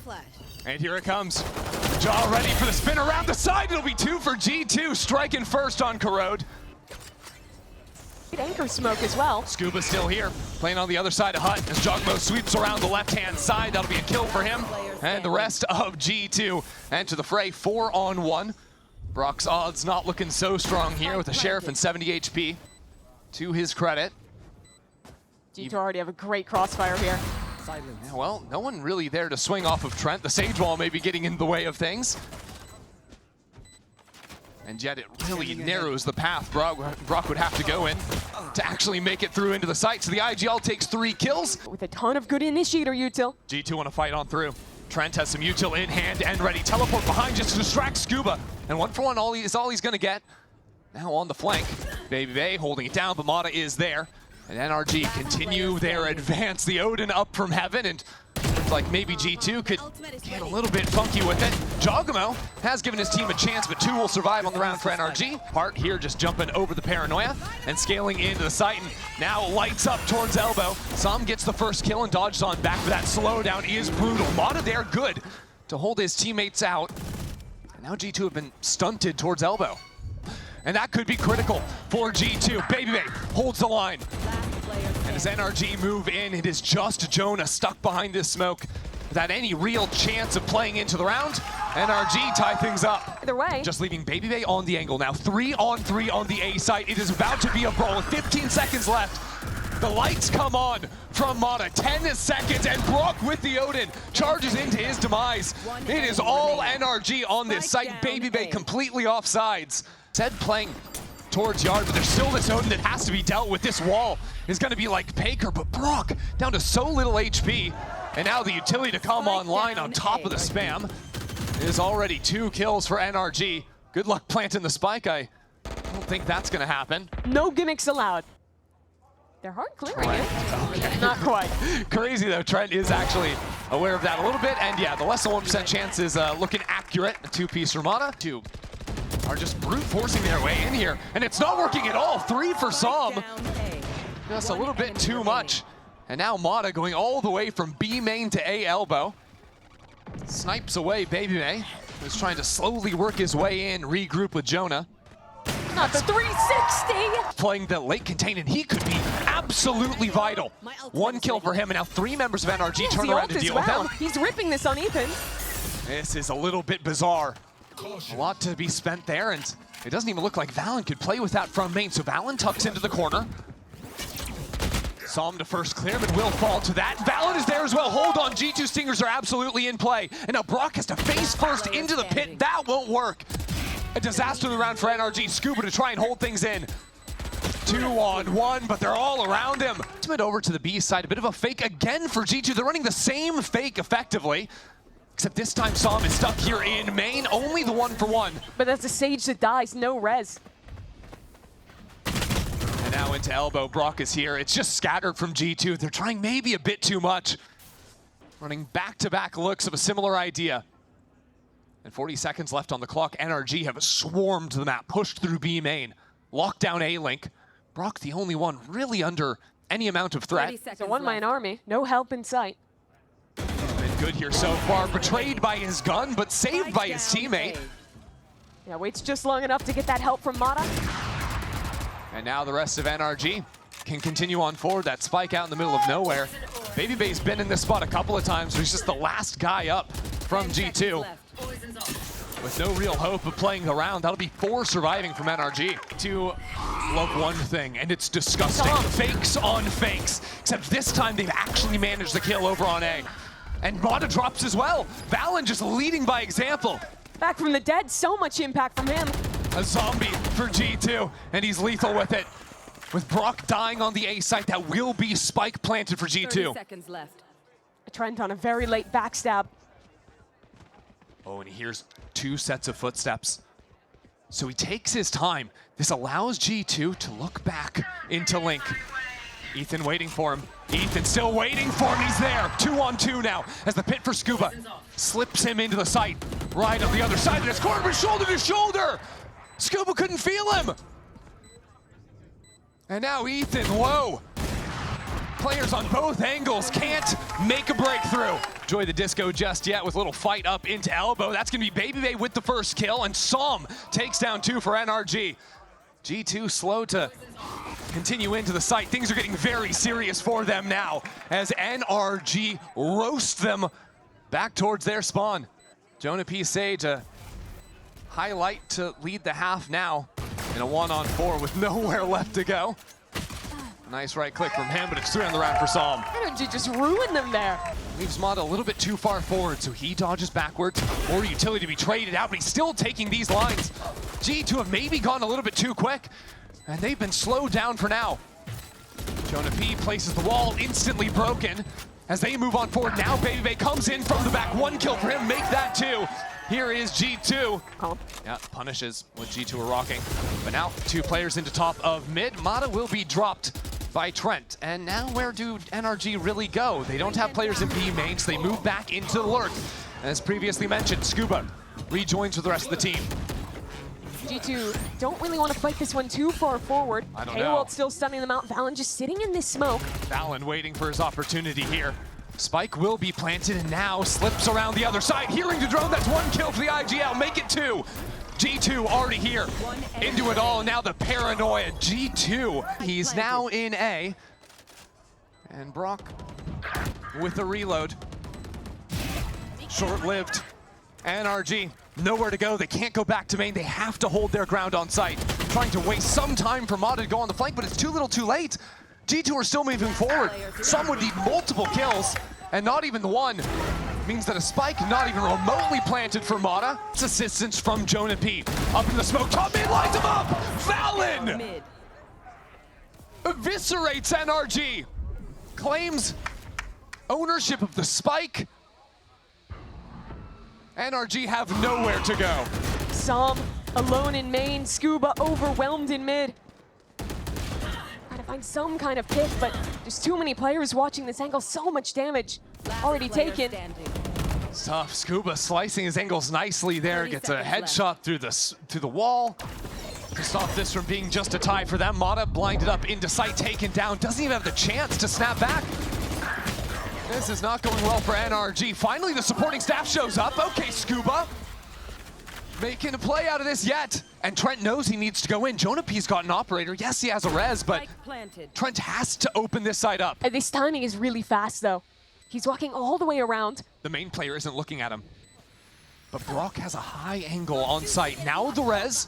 flash. And here it comes. Jaw ready for the spin around the side. It'll be 2 for G2, striking first on Corrode. Anchor smoke as well. Scuba still here, playing on the other side of Hut as Jogmo sweeps around the left-hand side. That'll be a kill for him. And the rest of G2 enter the fray, 4-on-1. Brock's odds not looking so strong here with the Sheriff and 70 HP. To his credit. G2 already have a great crossfire here. Yeah, well, no one really there to swing off of Trent. The Sage Wall may be getting in the way of things. And yet it really narrows the path Brock would have to go in to actually make it through into the site. So the IGL takes 3 kills. With a ton of good initiator util. G2 want to fight on through. Trent has some util in hand and ready. Teleport behind just to distract Scuba. And 1-for-1 is all he's going to get. Now on the flank. Baby Bay holding it down, but Mata is there. And NRG continue their advance. The Odin up from heaven, and it's like maybe G2 could get a little bit funky with it. JonahP has given his team a chance, but 2 will survive on the round for NRG. Hart here just jumping over the paranoia and scaling into the site, and now lights up towards elbow. Sam gets the first kill and dodges on back, but that slowdown is brutal. Mata there good to hold his teammates out. And now G2 have been stunted towards elbow. And that could be critical for G2. Baby Bay holds the line. And as NRG move in, it is just Jonah stuck behind this smoke without any real chance of playing into the round. NRG tie things up. Either way. Just leaving Baby Bay on the angle now. 3-on-3 on the A site. It is about to be a brawl with 15 seconds left. The lights come on from Mata. 10 seconds, and Brock with the Odin charges into his demise. It is all NRG on this site. Baby Bay completely off sides. Said playing towards yard, but there's still this Odin that has to be dealt with. This wall is going to be like Baker, but Brock down to so little HP. And now the utility to come online on top of the spam is already 2 kills for NRG. Good luck planting the spike. I don't think that's going to happen. No gimmicks allowed. They're hard clearing it. Okay. Not quite. Crazy though, Trent is actually aware of that a little bit. And yeah, the less than 1% chance is looking accurate. A 2-piece for Mata. 2 are just brute forcing their way in here, and it's not working at all. 3 for Som. Just a little bit too much. And now Mata going all the way from B main to A elbow. Snipes away Baby Bay, who's trying to slowly work his way in, regroup with Jonah. Not the 360! Playing the late contain, and he could be absolutely vital. 1 kill for him, and now 3 members of NRG turn around to deal with him. He's ripping this on Ethan. This is a little bit bizarre. A lot to be spent there, and it doesn't even look like Valen could play with that from main. So Valen tucks into the corner. Som to first clear, but will fall to that. Valen is there as well. Hold on, G2 Stingers are absolutely in play. And now Brock has to face first into the pit. That won't work. A disaster in the round for NRG. Scuba to try and hold things in. 2-on-1, but they're all around him. Ultimate over to the B side. A bit of a fake again for G2. They're running the same fake effectively. Except this time Som is stuck here in main, only the 1-for-1. But that's a Sage that dies, no res. And now into elbow, Brock is here. It's just scattered from G2. They're trying maybe a bit too much. Running back-to-back looks of a similar idea. And 40 seconds left on the clock. NRG have swarmed the map, pushed through B main, locked down A-Link. Brock the only one really under any amount of threat. It's a one-man army, no help in sight. Been good here so far, betrayed by his gun, but saved by his teammate. Yeah, waits just long enough to get that help from Mata. And now the rest of NRG can continue on forward. That spike out in the middle of nowhere. Baby Bay's been in this spot a couple of times, but he's just the last guy up from G2. With no real hope of playing the round. That'll be 4 surviving from NRG. To love one thing, and it's disgusting. Fakes on fakes. Except this time they've actually managed the kill over on A. And Mata drops as well. Valen just leading by example. Back from the dead, so much impact from him. A zombie for G2, and he's lethal with it. With Brock dying on the A site, that will be spike planted for G2. 30 seconds left. A Trent on a very late backstab. Oh, and he hears 2 sets of footsteps. So he takes his time. This allows G2 to look back into Link. Ethan waiting for him. Ethan still waiting for him. He's there. 2-on-2 now as the pit for Scuba slips him into the site. Right on the other side, and it's cornered with shoulder to shoulder. Scuba couldn't feel him. And now Ethan low. Players on both angles can't make a breakthrough. enjoy the disco just yet with a little fight up into elbow. That's going to be BabyBay with the first kill, and Som takes down 2 for NRG. G2 slow to continue into the site. Things are getting very serious for them now as NRG roast them back towards their spawn. JonahP Sage, a highlight to lead the half now in a 1-on-4 with nowhere left to go. Nice right click from him, but it's 3 on the round for Som. NRG just ruined them there. Leaves Mata a little bit too far forward, so he dodges backwards. More utility to be traded out, but he's still taking these lines. G2 have maybe gone a little bit too quick, and they've been slowed down for now. JonahP places the wall, instantly broken. As they move on forward, now BabyBay comes in from the back. 1 kill for him, make that 2. Here is G2. Yeah, punishes what G2 are rocking. But now 2 players into top of mid. Mata will be dropped by Trent. And now where do NRG really go? They don't have players in B main, so they move back into the lurk. As previously mentioned, Scuba rejoins with the rest of the team. G2 don't really want to fight this one too far forward. I don't know. World still stunning them out. Valen just sitting in this smoke. Valen waiting for his opportunity here. Spike will be planted and now slips around the other side. Hearing the drone, that's 1 kill for the IGL. Make it 2. G2 already here. Into it all, now the paranoia. G2, he's now in A. And Brock with a reload. Short-lived. NRG, nowhere to go. They can't go back to main. They have to hold their ground on site. Trying to waste some time for Mata to go on the flank, but it's too little too late. G2 are still moving forward. Some would need multiple kills, and not even the 1. Means that a spike not even remotely planted for Mata. It's assistance from JonahP. Up in the smoke, top mid lines him up! Valen! Eviscerates NRG. Claims ownership of the spike. NRG have nowhere to go. Som alone in main, Scuba overwhelmed in mid. Trying to find some kind of pick, but there's too many players watching this angle. So much damage already taken. It's tough. Scuba slicing his angles nicely there. Gets a headshot through the wall to stop this from being just a tie for them. Mata blinded up into sight, taken down. Doesn't even have the chance to snap back. This is not going well for NRG. Finally, the supporting staff shows up. Okay, Scuba. Making a play out of this yet. And Trent knows he needs to go in. JonahP's got an operator. Yes, he has a res, but Trent has to open this side up. This timing is really fast, though. He's walking all the way around. The main player isn't looking at him. But Brock has a high angle on site. Now the res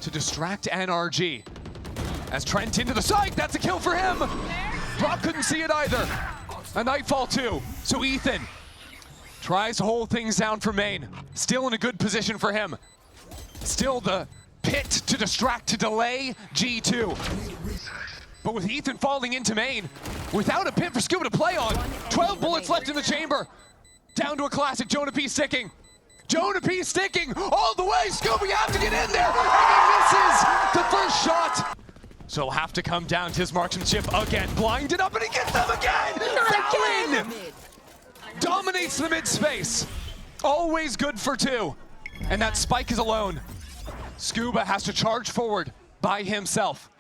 to distract NRG. As Trent into the site, that's a kill for him. Brock couldn't see it either. A Nightfall 2. So Ethan tries to hold things down for main. Still in a good position for him. Still the pit to distract, to delay G2. But with Ethan falling into main, without a pit for Scuba to play on, 12 bullets left in the chamber. Down to a classic, JonahP sticking. JonahP sticking all the way. Scuba, you have to get in there. And he misses the first shot. So he'll have to come down to his marksmanship again. Blinded up, and he gets them again! Valen dominates the mid space. Always good for 2. And that spike is alone. Scuba has to charge forward by himself.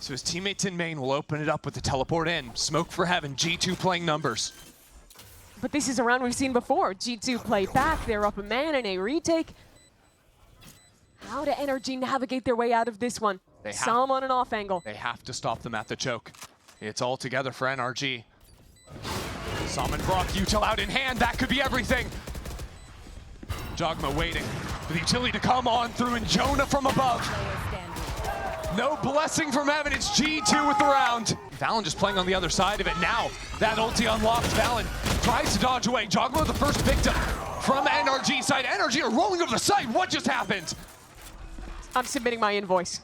So his teammates in main will open it up with the teleport in. Smoke for heaven, G2 playing numbers. But this is a round we've seen before. G2 play back, they're up a man in a retake. How do NRG navigate their way out of this one? Some on an off angle. They have to stop them at the choke. It's all together for NRG. Som and Brock, util out in hand. That could be everything. Jogma waiting for the utility to come on through, and Jonah from above. No blessing from heaven. It's G2 with the round. Valen just playing on the other side of it now. That ulti unlocked. Valen tries to dodge away. Jogma the first victim from NRG side. NRG are rolling over the side. What just happened? I'm submitting my invoice.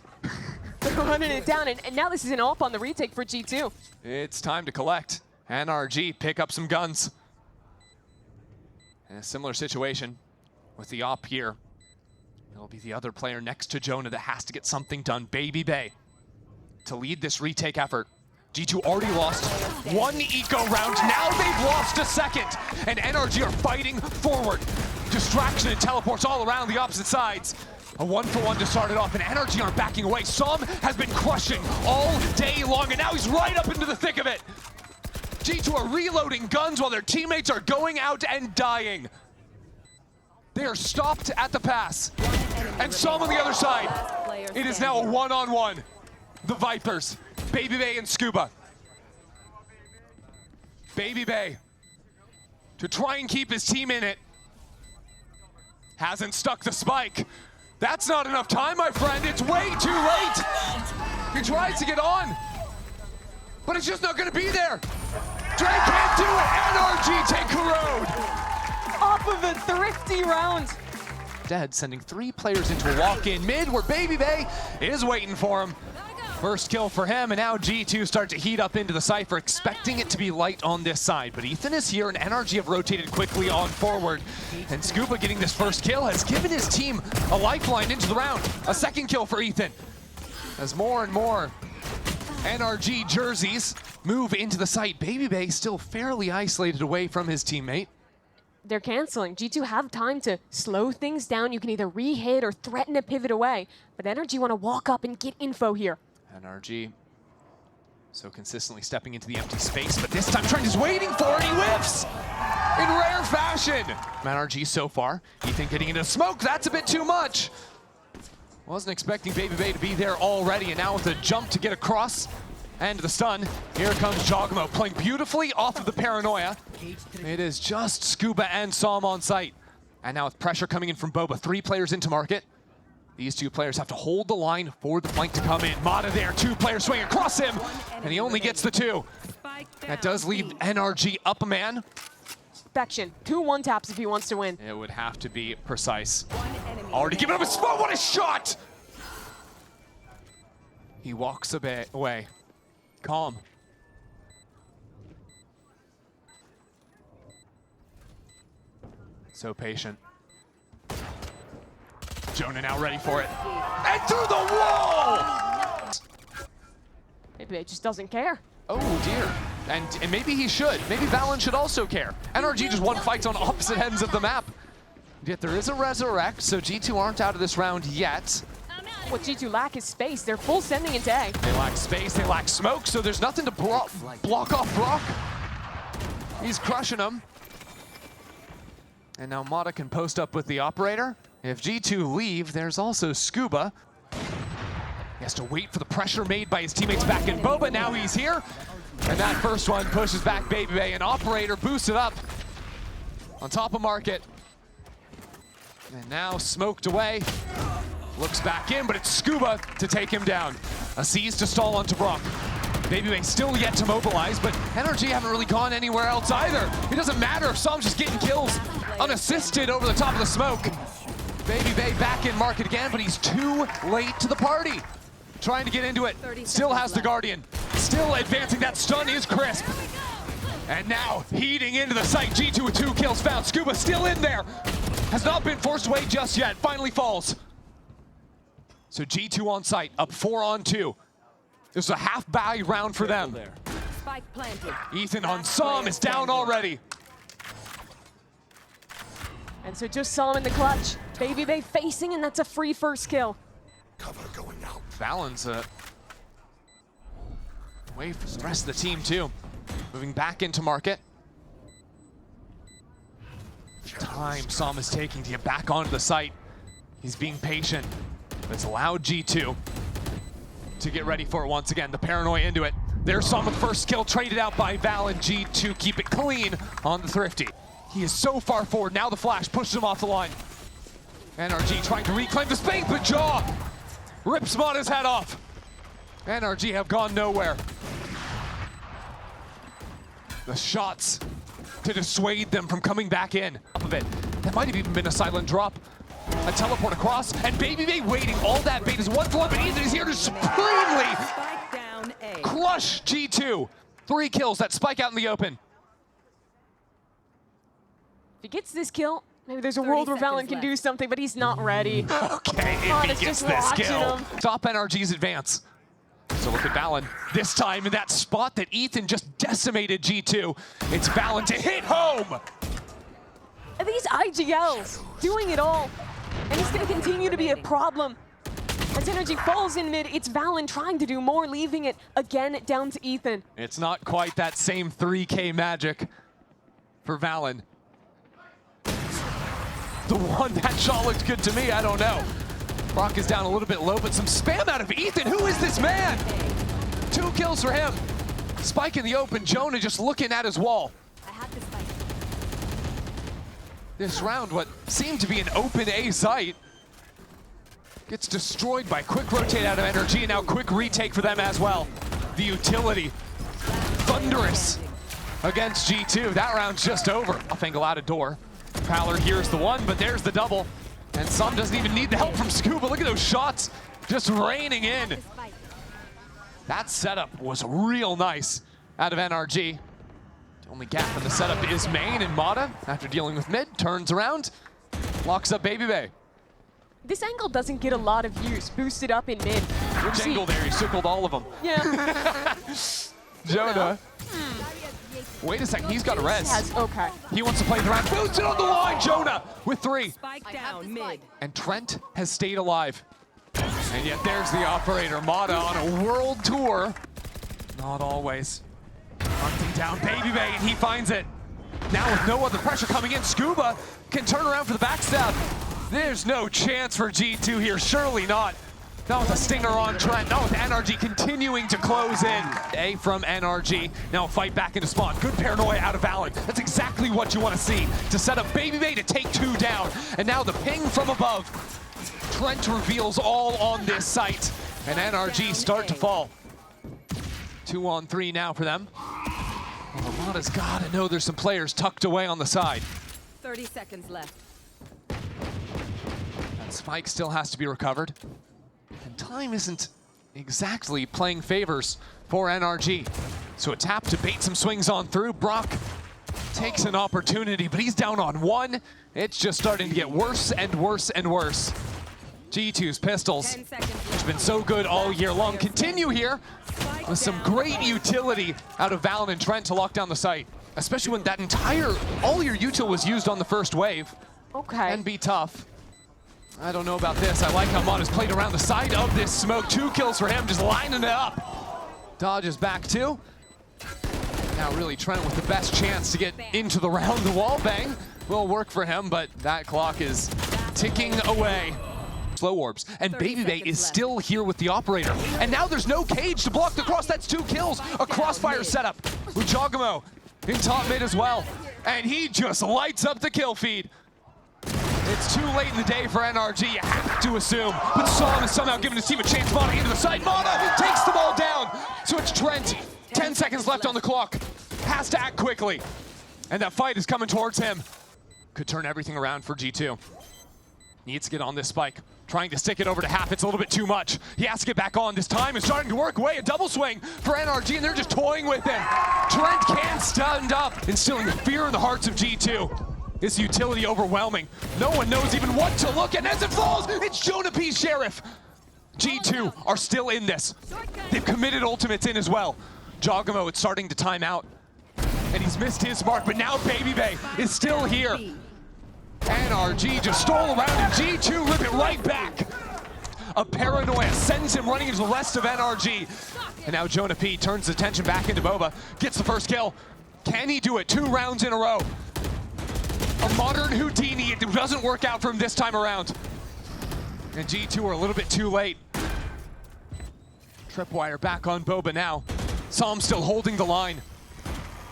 They're running it down, and now this is an AWP on the retake for G2. It's time to collect. NRG pick up some guns. In a similar situation with the AWP here. It'll be the other player next to Jonah that has to get something done. BabyBay to lead this retake effort. G2 already lost 1 eco round. Now they've lost a second. And NRG are fighting forward. Distraction and teleports all around the opposite sides. A 1-for-1 to start it off, and NRG aren't backing away. Som has been crushing all day long, and now he's right up into the thick of it. G2 are reloading guns while their teammates are going out and dying. They are stopped at the pass. And some on the other side. It is now a one-on-one. The Vipers, Baby Bay and Scuba. Baby Bay, to try and keep his team in it, hasn't stuck the spike. That's not enough time, my friend. It's way too late. He tries to get on, but it's just not gonna be there. Dre can't do it. NRG take Corrode. Off of a thrifty round. Dead, sending 3 players into a walk-in mid where Baby Bay is waiting for him. First kill for him, and now G2 start to heat up into the Cypher, expecting it to be light on this side. But Ethan is here, and NRG have rotated quickly on forward. And Scuba getting this first kill has given his team a lifeline into the round. A second kill for Ethan. As more and more NRG jerseys move into the site, Baby Bay still fairly isolated away from his teammate. They're canceling. G2 have time to slow things down. You can either re-hit or threaten to pivot away. But NRG want to walk up and get info here. NRG so consistently stepping into the empty space, but this time Trent is waiting for it. He whiffs in rare fashion. NRG so far. Ethan getting into smoke. That's a bit too much. Wasn't expecting Baby Bay to be there already, and now with a jump to get across and the stun, here comes Jogmo playing beautifully off of the paranoia. It is just Scuba and Som on site. And now with pressure coming in from Boba, 3 players into market. These 2 players have to hold the line for the flank to come in. Mata there, 2 players swing across him, and he only gets the 2. That does leave NRG up a man. Bection, 2 one-taps if he wants to win. It would have to be precise. Already giving up a spot, what a shot! He walks away. Calm. So patient. Jonah now ready for it. And through the wall! Maybe it just doesn't care. Oh dear. And maybe he should. Maybe Valorant should also care. NRG just won fights on opposite ends of the map. Yet there is a resurrect, so G2 aren't out of this round yet. What G2 lack is space. They're full sending into A. They lack space, they lack smoke, so there's nothing to block off Brock. He's crushing them. And now Mata can post up with the operator. If G2 leave, there's also Scuba. He has to wait for the pressure made by his teammates back in Boba. Now he's here. And that first one pushes back Baby Bay, and operator boosts it up on top of market. And now smoked away. Looks back in, but it's Scuba to take him down. A seize to stall onto Brock. Baby Bay still yet to mobilize, but NRG haven't really gone anywhere else either. It doesn't matter if Som's just getting kills unassisted over the top of the smoke. Baby Bay back in market again, but he's too late to the party. Trying to get into it. Still has the Guardian. Still advancing. That stun is crisp. And now heating into the site. G2 with 2 kills found. Scuba still in there. Has not been forced away just yet. Finally falls. So G2 on site, up 4-on-2. This is a half-buy round for them. Spike planted. Ethan on Som is down already. And so just Som in the clutch. Baby Bay facing, and that's a free first kill. Cover going out. Fallon's away from the rest of the team too. Moving back into market. Time Som is taking to get back onto the site. He's being patient. But it's allowed G2 to get ready for it once again. The paranoia into it. There's Som with the first kill, traded out by Val, and G2 keep it clean on the Thrifty. He is so far forward. Now the flash pushes him off the line. NRG trying to reclaim the space, but Jaw rips Mata's head off. NRG have gone nowhere. The shots to dissuade them from coming back in. Up of it. That might have even been a silent drop. A teleport across, and Baby Bay waiting. All that bait is 1-1, but Ethan is here to supremely crush G2. 3 kills, that spike out in the open. If he gets this kill, maybe there's a world where Valorant can do something, but he's not ready. Okay, if he gets this kill. Stop NRG's advance. So look at Valen this time in that spot that Ethan just decimated G2. It's Valen to hit home. And these IGLs doing it all. And he's going to continue to be a problem. As As NRG falls in mid, it's Valen trying to do more, leaving it again down to Ethan. It's not quite that same 3K magic for Valen. The one, that shot looked good to me, I don't know. Brock is down a little bit low, but some spam out of Ethan. Who is this man? 2 kills for him. Spike in the open, Jonah just looking at his wall. I have this fight. This round, what seemed to be an open A site, gets destroyed by quick rotate out of NRG, and now quick retake for them as well. The utility, thunderous against G2. That round's just over. Off angle out of door. Prowler here's the one, but there's the double. And Sam doesn't even need the help from Scuba. Look at those shots just raining in. That setup was real nice out of NRG. The only gap in the setup is main, and Mata, after dealing with mid, turns around, locks up Baby Bay. This angle doesn't get a lot of use. Boosted up in mid. Which angle there? He circled all of them. Yeah. Jonah. Wait a second, he's got a res. Okay. He wants to play the round. Boosted on the line, Jonah with 3. Spike down mid. And Trent has stayed alive. And yet there's the operator, Mata on a world tour. Not always. Hunting down Baby Bay, and he finds it. Now with no other pressure coming in, Scuba can turn around for the backstab. There's no chance for G2 here, surely not. Not with a stinger on Trent, not with NRG continuing to close in. A from NRG, now a fight back into spawn. Good paranoia out of Valen. That's exactly what you want to see, to set up Baby Bay to take 2 down. And now the ping from above. Trent reveals all on this site, and NRG start to fall. 2 on 3 now for them. Well, Amada's got to know there's some players tucked away on the side. 30 seconds left. That spike still has to be recovered. And time isn't exactly playing favors for NRG. So a tap to bait some swings on through. Brock takes an opportunity, but he's down on 1. It's just starting to get worse and worse and worse. G2's pistols, which have been so good all year long, continue here with some great utility out of Valen and Trent to lock down the site. Especially when that all your util was used on the first wave. Okay. Can be tough. I don't know about this. I like how Mata's played around the side of this smoke. 2 kills for him, just lining it up. Dodges back 2. Now really Trent with the best chance to get into the round. The wall bang will work for him, but that clock is ticking away. Slow orbs, and Baby Bay is still here with the operator. And now there's no cage to block the cross. That's 2 kills. A crossfire setup with JonahP in top mid as well. And he just lights up the kill feed. It's too late in the day for NRG, you have to assume. But Sam is somehow giving his team a chance. Mata into the side. Mata takes the ball down. So it's Trent. 10 seconds left on the clock. Has to act quickly. And that fight is coming towards him. Could turn everything around for G2. Needs to get on this spike. Trying to stick it over to half. It's a little bit too much. He has to get back on. This time is starting to work away. A double swing for NRG, and they're just toying with him. Trent can't stand up, instilling fear in the hearts of G2. This utility overwhelming. No one knows even what to look at. As it falls, it's JonahP Sheriff. G2 are still in this. They've committed ultimates in as well. JonahP is starting to time out. And he's missed his mark, but now Baby Bay is still here. NRG just stole around, and G2 rip it right back. A paranoia sends him running into the rest of NRG. And now JonahP turns attention back into Boba. Gets the first kill. Can he do it? 2 rounds in a row. A modern Houdini. It doesn't work out for him this time around. And G2 are a little bit too late. Tripwire back on Boba now. Sam still holding the line.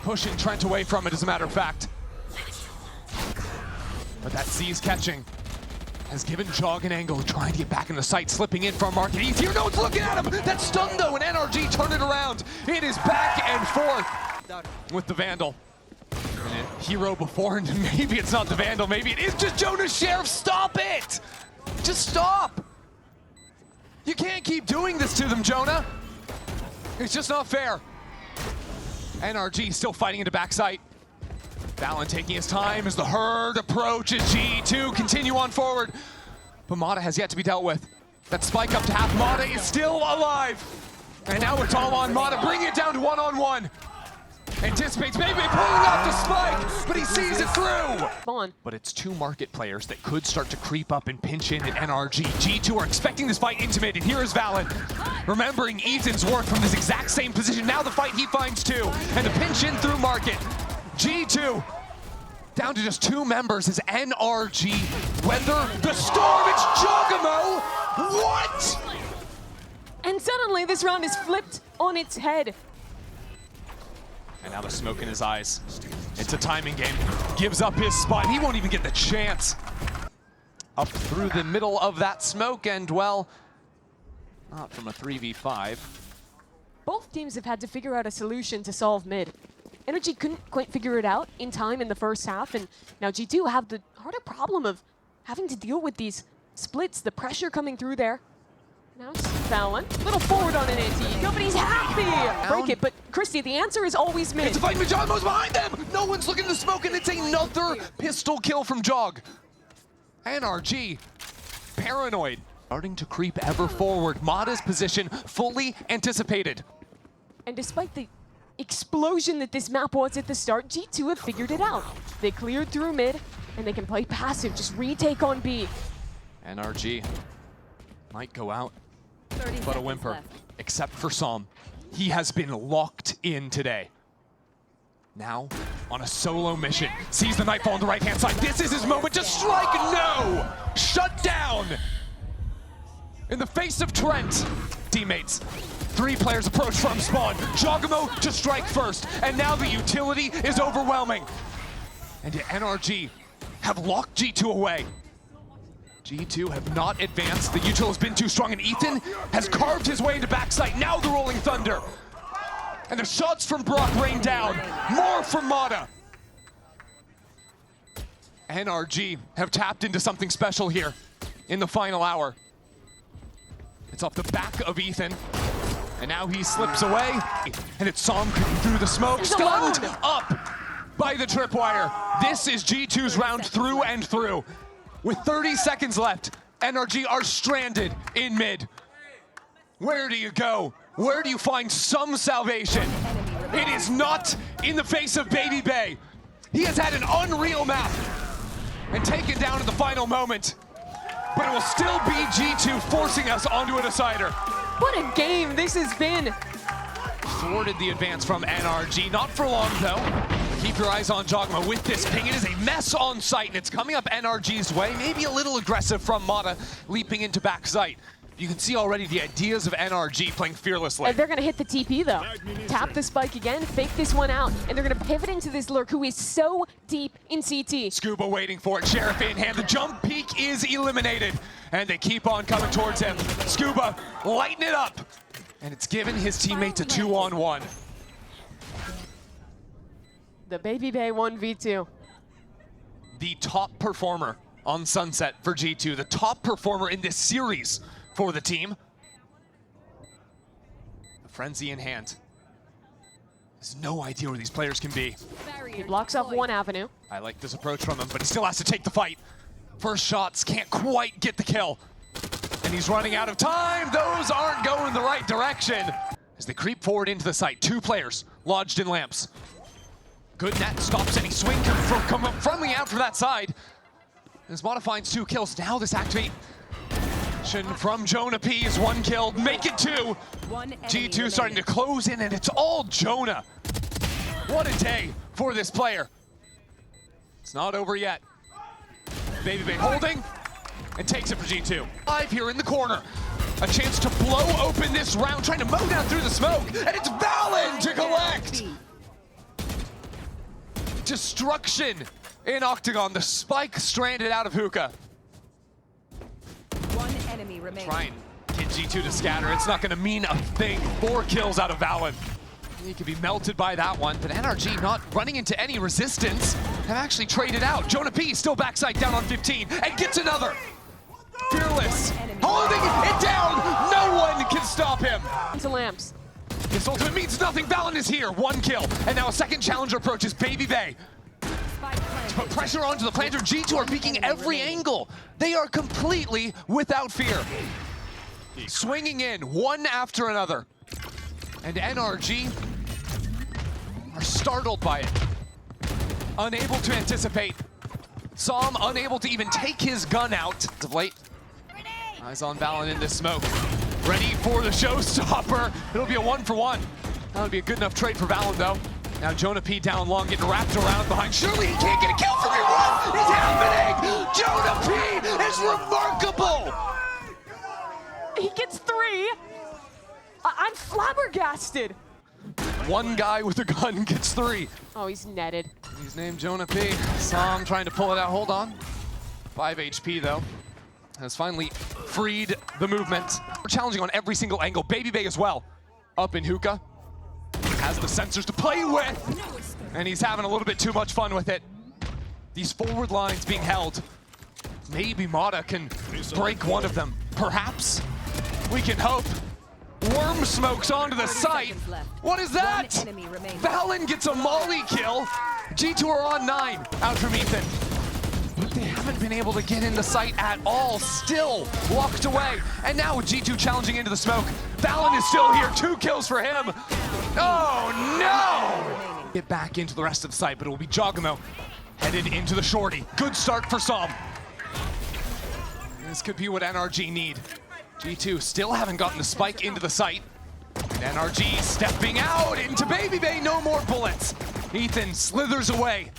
Pushing Trent away from it, as a matter of fact. But that Z's catching has given Jog an angle, trying to get back in the sight, slipping in from Market. He's here, no, it's looking at him! That's stunned though, and NRG turn it around. It is back and forth with the Vandal. And a hero before, and maybe it's not the Vandal, maybe it is just Jonah Sheriff. Stop it! Just stop! You can't keep doing this to them, Jonah. It's just not fair. NRG still fighting into backside. Valen taking his time as the herd approaches. G2 continue on forward. But Mata has yet to be dealt with. That spike up to half. Mata is still alive. And now it's all on Mata, bringing it down to 1-on-1. Anticipates maybe pulling off the spike, but he sees it through. On. But it's two market players that could start to creep up and pinch in at NRG. G2 are expecting this fight intimated. Here is Valen, remembering Ethan's work from this exact same position. Now the fight he finds two, and the pinch in through market. G2 down to just two members as NRG weather the storm. It's JonahP. What? And suddenly this round is flipped on its head. And now the smoke in his eyes. It's a timing game. Gives up his spot. He won't even get the chance. Up through the middle of that smoke, and well, not from a 3v5. Both teams have had to figure out a solution to solve mid. NRG couldn't quite figure it out in time in the first half, and now G2 have the harder problem of having to deal with these splits, the pressure coming through there. Now it's Valen, little forward on an anti-eco, but he's happy! Break it, but Christy, the answer is always mid. It's a fight, but JonahP's behind them! No one's looking to smoke, and it's another pistol kill from Jog. NRG, paranoid. Starting to creep ever forward. Mada's position fully anticipated. And despite the explosion that this map was at the start, G2 have figured it out. They cleared through mid, and they can play passive, just retake on B. NRG might go out, 30 but a seconds whimper, left. except for Psalm. He has been locked in today. Now, on a solo mission, sees the Nightfall on the right-hand side. This is his moment to strike. No! Shut down! In the face of Trent, teammates. Three players approach from spawn. JonahP to strike first, and now the utility is overwhelming. And NRG have locked G2 away. G2 have not advanced. The util has been too strong, and Ethan has carved his way into backside. Now the Rolling Thunder. And the shots from Brock rain down. More from Mada. NRG have tapped into something special here in the final hour. It's off the back of Ethan. And now he slips away. And it's Psalm creeping through the smoke. Stunned up by the tripwire. This is G2's round through and through. With 30 seconds left, NRG are stranded in mid. Where do you go? Where do you find some salvation? It is not in the face of Baby Bay. He has had an unreal map and taken down at the final moment. But it will still be G2 forcing us onto a decider. What a game this has been. Thwarted the advance from NRG. Not for long, though. Keep your eyes on JonahP with this ping. It is a mess on site, and it's coming up NRG's way. Maybe a little aggressive from Mada, leaping into backside. You can see already the ideas of NRG playing fearlessly. And they're going to hit the TP, though. Tap the spike again, fake this one out, and they're going to pivot into this lurk, who is so deep in CT. Scuba waiting for it. Sheriff in hand. The jump peak is eliminated, and they keep on coming towards him. Scuba lighting it up, and it's given his teammates a 2-on-1. The Baby Bay 1v2. The top performer on Sunset for G2. The top performer in this series for the team. The frenzy in hand. Has no idea where these players can be. He blocks off one avenue. I like this approach from him, but he still has to take the fight. First shots can't quite get the kill. And he's running out of time. Those aren't going the right direction. As they creep forward into the site, two players lodged in lamps. Good net stops any swing coming from the out for that side. As Mada finds two kills, now this activation from JonahP is one kill, make it two. G2 starting to close in, and it's all Jonah. What a day for this player. It's not over yet. Baby Bay holding and takes it for G2. 5 here in the corner. A chance to blow open this round, trying to mow down through the smoke, and it's Valen to collect. Destruction in Octagon. The spike stranded out of Hookah. One enemy remaining. Try and get G2 to scatter. It's not going to mean a thing. 4 kills out of Valen. He could be melted by that one, but NRG not running into any resistance. Have actually traded out. JonahP still backside down on 15 and gets another. Fearless, holding it down. No one can stop him. Into lamps. This ultimate means nothing. Valen is here. 1 kill. And now a second challenger approaches Baby Bay. To put pressure onto the planter, G2 are peeking every angle. They are completely without fear. Swinging in one after another. And NRG are startled by it. Unable to anticipate. Psalm unable to even take his gun out. As of late, eyes on Valorant in this smoke. Ready for the showstopper. It'll be a 1-for-1. That would be a good enough trade for Valorant though. Now JonahP down long, getting wrapped around behind. Surely he can't get a kill from here. What is happening? JonahP is remarkable. He gets 3. I'm flabbergasted. One guy with a gun gets 3. Oh, he's netted. He's named JonahP. Psalm trying to pull it out. Hold on. 5 HP though. Has finally freed the movement. We're challenging on every single angle. Baby Bay as well. Up in hookah. Has the sensors to play with. And he's having a little bit too much fun with it. These forward lines being held. Maybe Mata can break one of them. Perhaps. We can hope. Worm smokes onto the site. What is that? Valen gets a molly kill. G2 are on 9 out from Ethan. But they haven't been able to get in the site at all. Still walked away. And now with G2 challenging into the smoke. Valen is still here. 2 kills for him. Oh no! Get back into the rest of the site, but it will be JonahP headed into the shorty. Good start for Psalm. This could be what NRG need. G2 still haven't gotten the spike into the site. And NRG stepping out into Baby Bay, no more bullets. Ethan slithers away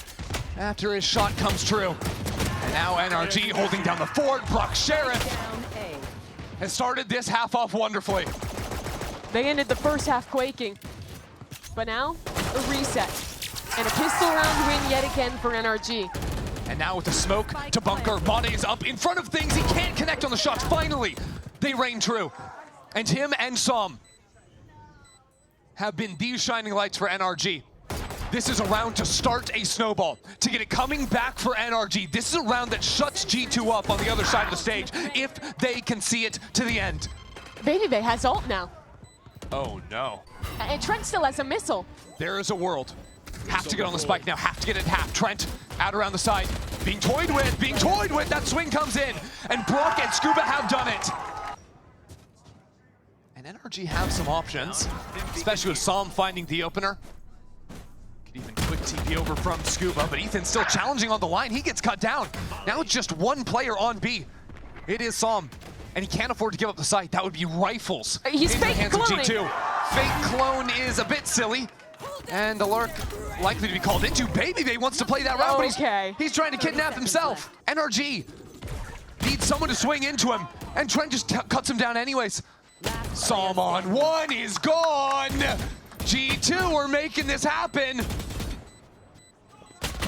after his shot comes true. And now NRG holding down the fort. Brock Sheriff has started this half off wonderfully. They ended the first half quaking. But now, a reset. And a pistol round win yet again for NRG. And now with the smoke to bunker, Mata is up in front of things. He can't connect on the shots. Finally, they reign true. And him and Psalm have been these shining lights for NRG. This is a round to start a snowball, to get it coming back for NRG. This is a round that shuts G2 up on the other side of the stage if they can see it to the end. Baby Bay has ult now. Oh no. And Trent still has a missile. There is a world. Have to get on the spike now, have to get it half. Trent out around the side, being toyed with, that swing comes in. And Brock and Scuba have done it. And NRG have some options, especially with Psalm finding the opener. Could even quick TP over from Scuba, but Ethan's still challenging on the line. He gets cut down. Now it's just one player on B. It is Psalm, and he can't afford to give up the site. That would be rifles. He's in the fake hands cloning. of G2. Fake clone is a bit silly. And the lurk likely to be called into. Baby Bay wants to play that route, but he's trying to kidnap himself. NRG needs someone to swing into him, and Trent just cuts him down anyways. Psalm on 1 is gone. G2 are making this happen.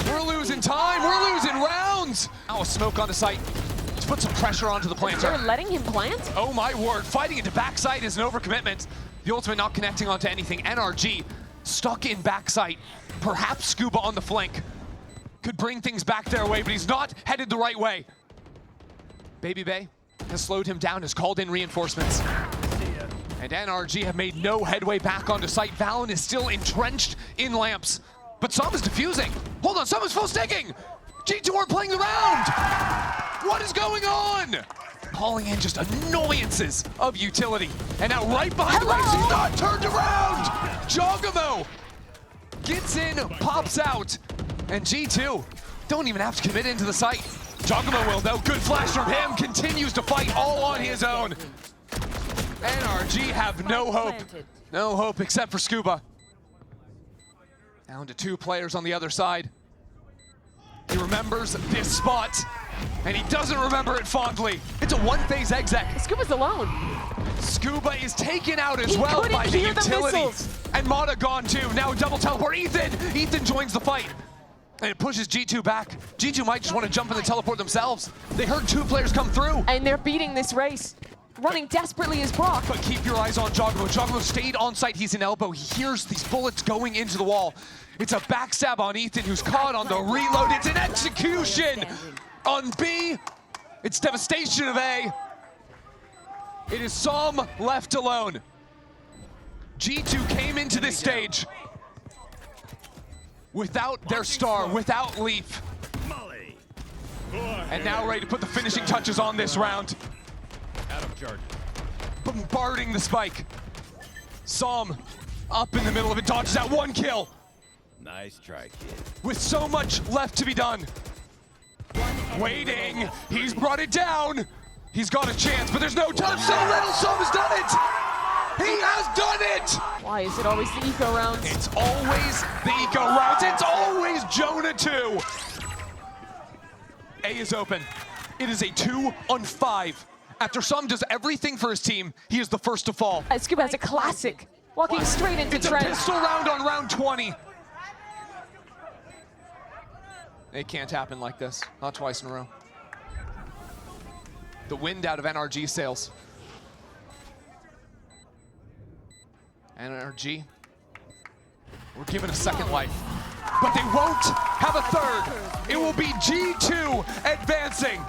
We're losing time, we're losing rounds. Now a smoke on the site to put some pressure onto the planter. They're letting him plant? Oh my word, fighting into backside is an overcommitment. The ultimate not connecting onto anything. NRG stuck in backside. Perhaps Scuba on the flank could bring things back their way, but he's not headed the right way. Baby Bay has slowed him down, has called in reinforcements. And NRG have made no headway back onto site. Valen is still entrenched in lamps, but Psalm is defusing. Hold on, someone's full sticking. G2 are playing the round. What is going on? Calling in just annoyances of utility. And now right behind the race, he's not turned around. JonahP gets in, pops out, and G2 don't even have to commit into the site. JonahP will though, good flash from him, continues to fight all on his own. NRG have no hope. No hope except for Scuba. Down to 2 players on the other side. He remembers this spot, and he doesn't remember it fondly. It's a one-phase exec. Scuba's alone. Scuba is taken out as well by the utility. And Mata gone too. Now double teleport. Ethan joins the fight. And it pushes G2 back. G2 might just want to jump in the teleport themselves. They heard 2 players come through. And they're beating this race. Running desperately is Brock. But keep your eyes on JonahP. JonahP stayed on site. He's in elbow. He hears these bullets going into the wall. It's a backstab on Ethan, who's caught on the reload. It's an execution on B. It's devastation of A. It is Psalm left alone. G2 came into this stage without their star, without Leaf. And now ready to put the finishing touches on this round. Bombarding the spike. Psalm up in the middle of it, dodges out 1 kill. Nice try, kid. With so much left to be done. Waiting, he's brought it down. He's got a chance, but there's no time. So little, Sum has done it. He has done it. Why is it always the eco rounds? It's always the eco rounds. It's always JonahP. A is open. It is a 2-on-5. After Sum does everything for his team, he is the first to fall. Scuba has a classic, walking straight into It's a Trent. pistol round on round 20. It can't happen like this, not twice in a row. The wind out of NRG sails. NRG, we're given a second life, but they won't have a third. It will be G2 advancing.